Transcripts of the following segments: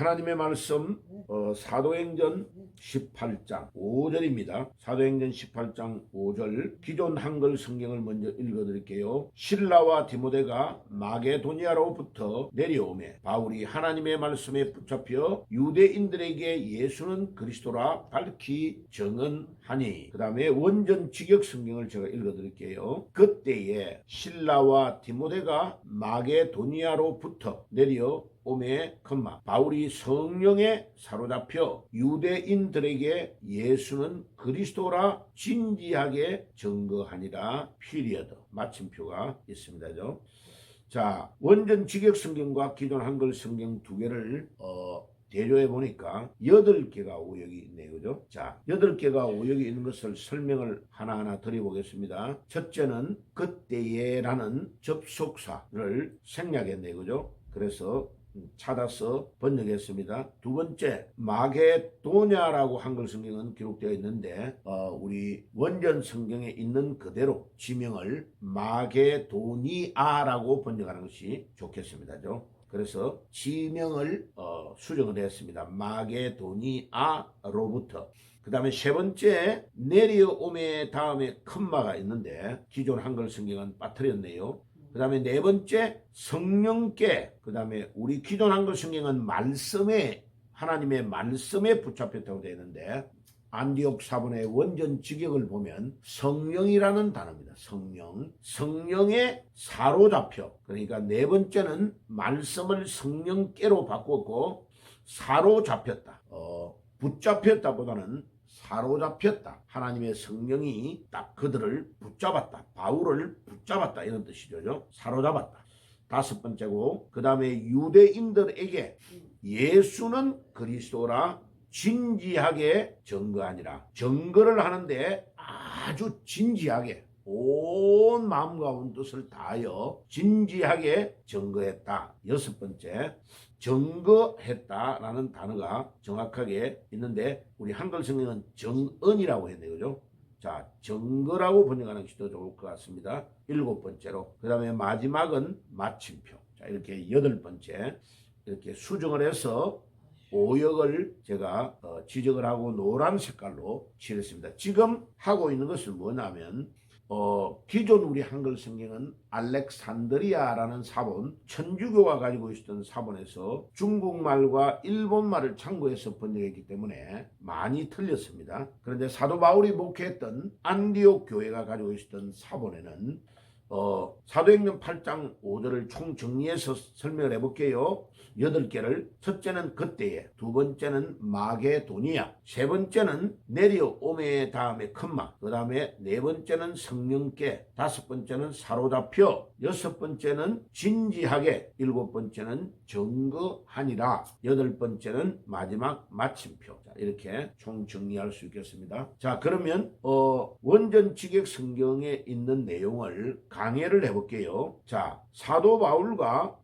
하나님의 말씀 사도행전 18장 5절입니다. 사도행전 18장 5절 기존 한글 성경을 먼저 읽어드릴게요. 실라와 디모데가 마게도니아로부터 내려오매 바울이 하나님의 말씀에 붙잡혀 유대인들에게 예수는 그리스도라 밝히 증언하니. 그 다음에 원전 직역 성경을 제가 읽어드릴게요. 그때에 실라와 디모데가 마게도니아로부터 내려오매 바울이 성령에 사로잡혀 유대인들에게 예수는 그리스도라 진지하게 증거하니라. 피리어드 마침표가 있습니다. 자, 원전 직역 성경과 기존 한글 성경 두 개를 대조해 보니까 8개가 오역이 있네요. 그죠? 자, 8개가 오역이 있는 것을 설명을 하나하나 드려보겠습니다. 첫째는 그때에라는 접속사를 생략했네요. 그죠? 그래서 찾아서 번역했습니다. 두 번째, 마게도냐라고 한글 성경은 기록되어 있는데 우리 원전 성경에 있는 그대로 지명을 마게도니아라고 번역하는 것이 좋겠습니다. 그래서 지명을 수정을 했습니다. 마게도니아로부터. 그 다음에 세 번째, 내려오메 다음에 컴마가 있는데 기존 한글 성경은 빠뜨렸네요. 그 다음에 네 번째, 성령께. 그 다음에 우리 기존 한글 성경은 말씀에, 하나님의 말씀에 붙잡혔다고 되어 있는데 안디옥 사본의 원전 직역을 보면 성령이라는 단어입니다. 성령에 사로잡혀. 그러니까 네 번째는 말씀을 성령께로 바꿨고 사로잡혔다. 붙잡혔다보다는 사로잡혔다. 하나님의 성령이 딱 그들을 붙잡았다. 바울을 붙잡았다. 이런 뜻이죠. 사로잡았다. 다섯 번째고, 그 다음에 유대인들에게 예수는 그리스도라 진지하게 증거하니라. 증거를 하는데 아주 진지하게 온 마음과 온 뜻을 다하여 진지하게 증거했다. 여섯 번째, 증거했다라는 단어가 정확하게 있는데 우리 한글 성경은 정언이라고 했네요. 그죠? 자, 증거라고 번역하는 것이 더 좋을 것 같습니다. 일곱 번째로. 그 다음에 마지막은 마침표. 자, 이렇게 여덟 번째 이렇게 수정을 해서 오역을 제가 지적을 하고 노란 색깔로 칠했습니다. 지금 하고 있는 것은 뭐냐면 기존 우리 한글 성경은 알렉산드리아라는 사본, 천주교가 가지고 있었던 사본에서 중국말과 일본말을 참고해서 번역했기 때문에 많이 틀렸습니다. 그런데 사도 바울이 목회했던 안디옥 교회가 가지고 있었던 사본에는 사도행전 8장 5절을 총 정리해서 설명을 해볼게요. 8개를. 첫째는 그때에, 두 번째는 마게도니아, 세 번째는 내려오메 다음에 컴마, 그 다음에 네 번째는 성령께, 다섯 번째는 사로잡혀, 여섯 번째는 진지하게, 일곱 번째는 증거하니라, 여덟 번째는 마지막 마침표. 자, 이렇게 총 정리할 수 있겠습니다. 자, 그러면 원전 직역 성경에 있는 내용을 강해를 해볼게요. 자, 사도 바울과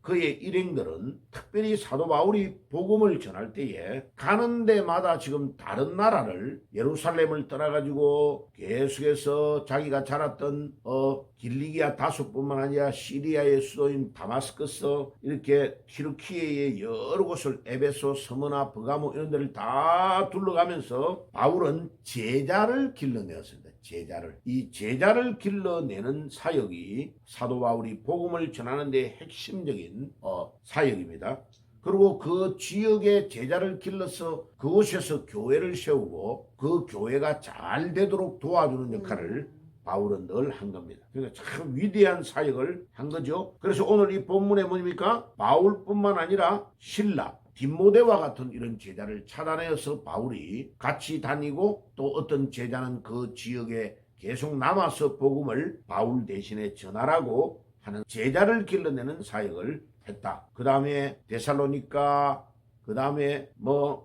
그의 일행들은 특별히 사도 바울이 복음을 전할 때에 가는 데마다 지금 다른 나라를 예루살렘을 떠나가지고 계속해서 자기가 자랐던 길리기아 다소뿐만 아니라 시리아의 수도인 다마스커스, 이렇게 튀르키예의 여러 곳을 에베소, 스무나, 버가모 이런 데를 다 둘러가면서 바울은 제자를 길러내었습니다. 이 제자를 길러내는 사역이 사도 바울이 복음을 전하는 데 핵심적인 사역입니다. 그리고 그 지역의 제자를 길러서 그곳에서 교회를 세우고 그 교회가 잘 되도록 도와주는 역할을 바울은 늘 한 겁니다. 그러니까 참 위대한 사역을 한 거죠. 그래서 오늘 이 본문에 뭡니까? 바울뿐만 아니라 실라, 디모데와 같은 이런 제자를 찾아내어서 바울이 같이 다니고 또 어떤 제자는 그 지역에 계속 남아서 복음을 바울 대신에 전하라고 하는 제자를 길러내는 사역을 했다. 그 다음에 데살로니가, 그 다음에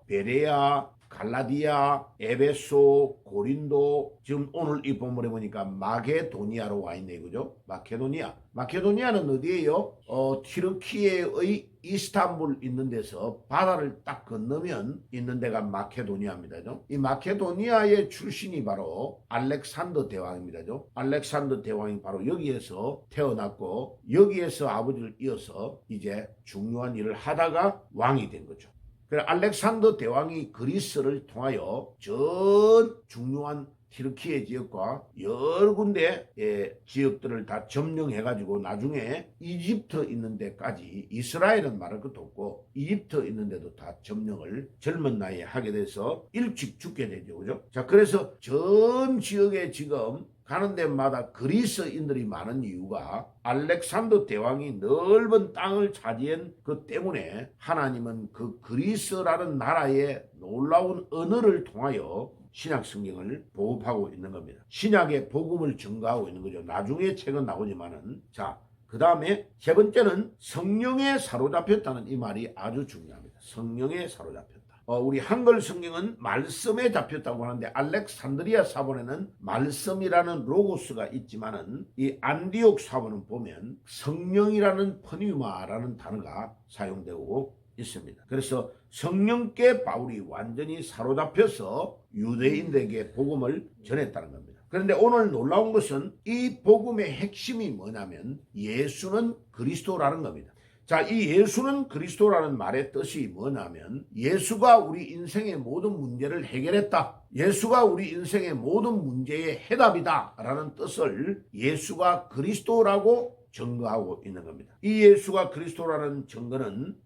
베레아, 갈라디아, 에베소, 고린도, 지금 오늘 이 본문에 보니까 마게도니아로 와 있네, 그죠? 마케도니아는 어디예요? 튀르키예의 이스탄불 있는 데서 바다를 딱 건너면 있는 데가 마케도니아입니다. 이 마케도니아의 출신이 바로 알렉산더 대왕입니다. 알렉산더 대왕이 바로 여기에서 태어났고 여기에서 아버지를 이어서 이제 중요한 일을 하다가 왕이 된 거죠. 그래서 알렉산더 대왕이 그리스를 통하여 전 중요한 튀르키예 지역과 여러 군데의 지역들을 다 점령해가지고 나중에 이집트 있는 데까지, 이스라엘은 말할 것도 없고 이집트 있는 데도 다 점령을 젊은 나이에 하게 돼서 일찍 죽게 되죠. 그죠? 자, 그래서 전 지역에 지금 가는 데마다 그리스인들이 많은 이유가 알렉산더 대왕이 넓은 땅을 차지한 그 때문에 하나님은 그 그리스라는 나라의 놀라운 언어를 통하여 신약 성경을 보급하고 있는 겁니다. 신약의 복음을 증거하고 있는 거죠. 나중에 책은 나오지만은. 자, 그 다음에 세 번째는 성령에 사로잡혔다는 이 말이 아주 중요합니다. 성령에 사로잡혔다. 우리 한글 성경은 말씀에 잡혔다고 하는데 알렉산드리아 사본에는 말씀이라는 로고스가 있지만은 이 안디옥 사본은 보면 성령이라는 퍼뉴마라는 단어가 사용되고 있습니다. 그래서 성령께 바울이 완전히 사로잡혀서 유대인들에게 복음을 전했다는 겁니다. 그런데 오늘 놀라운 것은 이 복음의 핵심이 뭐냐면 예수는 그리스도라는 겁니다. 자, 이 예수는 그리스도라는 말의 뜻이 뭐냐면 예수가 우리 인생의 모든 문제를 해결했다. 예수가 우리 인생의 모든 문제의 해답이다 라는 뜻을 예수가 그리스도라고 증거하고 있는 겁니다. 이 예수가 그리스도라는 증거는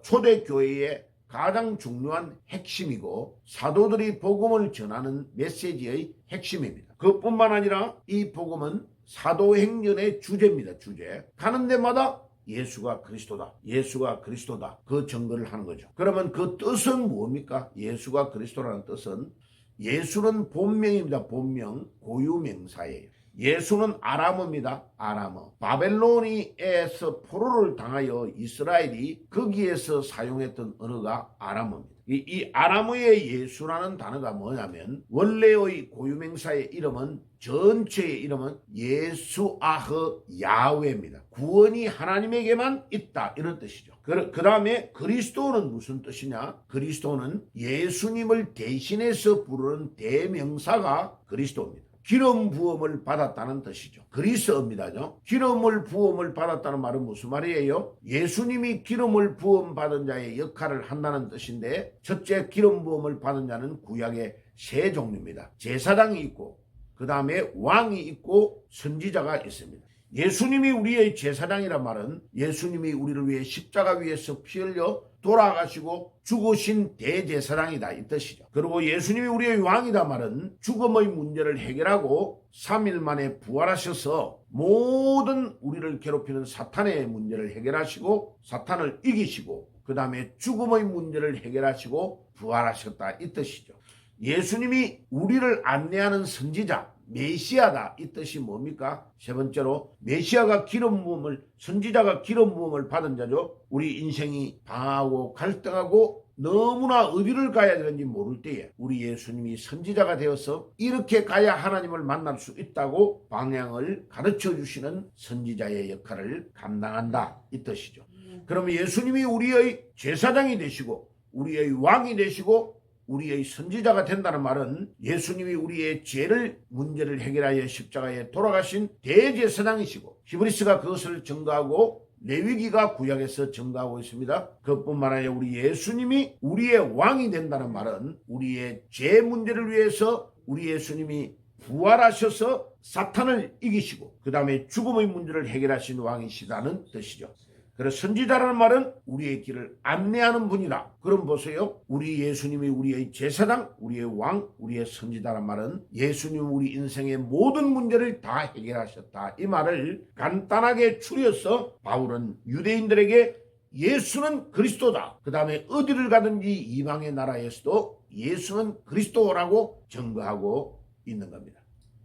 초대교회의 가장 중요한 핵심이고 사도들이 복음을 전하는 메시지의 핵심입니다. 그뿐만 아니라 이 복음은 사도행전의 주제입니다. 주제. 가는 데마다 예수가 그리스도다. 예수가 그리스도다. 그 증거를 하는 거죠. 그러면 그 뜻은 뭡니까? 예수가 그리스도라는 뜻은 예수는 본명입니다. 본명, 고유명사예요. 예수는 아람어입니다. 아람어. 바벨론에서 포로를 당하여 이스라엘이 거기에서 사용했던 언어가 아람어입니다. 이 아람어의 예수라는 단어가 뭐냐면 원래의 고유명사의 이름은 전체의 이름은 예수아흐 야훼입니다. 구원이 하나님에게만 있다 이런 뜻이죠. 그 다음에 그리스도는 무슨 뜻이냐? 그리스도는 예수님을 대신해서 부르는 대명사가 그리스도입니다. 기름 부음을 받았다는 뜻이죠. 그리스어입니다. 기름을 부음을 받았다는 말은 무슨 말이에요? 예수님이 기름을 부음 받은 자의 역할을 한다는 뜻인데 첫째 기름 부음을 받은 자는 구약의 세 종류입니다. 제사장이 있고 그 다음에 왕이 있고 선지자가 있습니다. 예수님이 우리의 제사장이란 말은 예수님이 우리를 위해 십자가 위에서 피 흘려 돌아가시고 죽으신 대제사장이다 이 뜻이죠. 그리고 예수님이 우리의 왕이다 말은 죽음의 문제를 해결하고 3일 만에 부활하셔서 모든 우리를 괴롭히는 사탄의 문제를 해결하시고 사탄을 이기시고 그 다음에 죽음의 문제를 해결하시고 부활하셨다 이 뜻이죠. 예수님이 우리를 안내하는 선지자 메시아다 이 뜻이 뭡니까? 세 번째로 메시아가 기름 부음을 선지자가 기름 부음을 받은 자죠. 우리 인생이 방황하고 갈등하고 너무나 어디를 가야 되는지 모를 때에 우리 예수님이 선지자가 되어서 이렇게 가야 하나님을 만날 수 있다고 방향을 가르쳐 주시는 선지자의 역할을 감당한다 이 뜻이죠. 그러면 예수님이 우리의 제사장이 되시고 우리의 왕이 되시고 우리의 선지자가 된다는 말은 예수님이 우리의 죄를 문제를 해결하여 십자가에 돌아가신 대제사장이시고 히브리스가 그것을 증거하고 레위기가 구약에서 증거하고 있습니다. 그뿐만 아니라 우리 예수님이 우리의 왕이 된다는 말은 우리의 죄 문제를 위해서 우리 예수님이 부활하셔서 사탄을 이기시고 그 다음에 죽음의 문제를 해결하신 왕이시다는 뜻이죠. 그래서 선지자라는 말은 우리의 길을 안내하는 분이다. 그럼 보세요. 우리 예수님이 우리의 제사장, 우리의 왕, 우리의 선지자라는 말은 예수님이 우리 인생의 모든 문제를 다 해결하셨다. 이 말을 간단하게 추려서 바울은 유대인들에게 예수는 그리스도다. 그 다음에 어디를 가든지 이방의 나라에서도 예수는 그리스도라고 증거하고 있는 겁니다.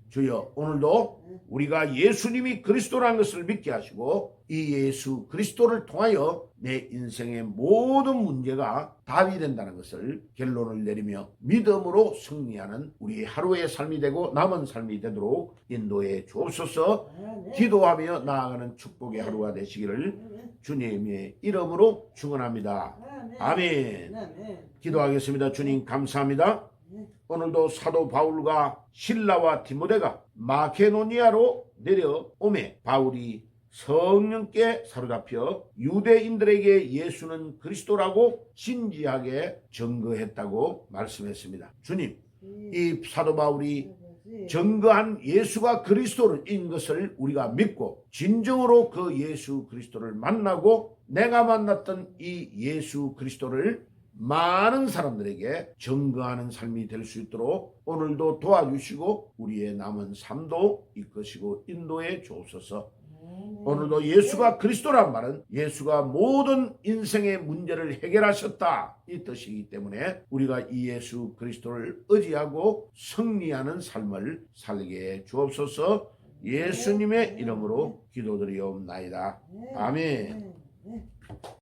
주여 오늘도 우리가 예수님이 그리스도라는 것을 믿게 하시고 이 예수 그리스도를 통하여 내 인생의 모든 문제가 답이 된다는 것을 결론을 내리며 믿음으로 승리하는 우리 하루의 삶이 되고 남은 삶이 되도록 인도해 주옵소서. 기도하며 나아가는 축복의 하루가 되시기를 주님의 이름으로 축원합니다. 아멘. 기도하겠습니다. 주님 감사합니다. 오늘도 사도 바울과 실라와 디모데가 마케도니아로 내려오매 바울이 성령께 사로잡혀 유대인들에게 예수는 그리스도라고 진지하게 증거했다고 말씀했습니다. 주님, 이 사도 바울이 증거한 예수가 그리스도인 것을 우리가 믿고 진정으로 그 예수 그리스도를 만나고 내가 만났던 이 예수 그리스도를 많은 사람들에게 증거하는 삶이 될 수 있도록 오늘도 도와주시고 우리의 남은 삶도 이끄시고 인도해 주옵소서. 오늘도 예수가 그리스도란 말은 예수가 모든 인생의 문제를 해결하셨다 이 뜻이기 때문에 우리가 이 예수 그리스도를 의지하고 승리하는 삶을 살게 해 주옵소서. 예수님의 이름으로 기도드리옵나이다. 아멘.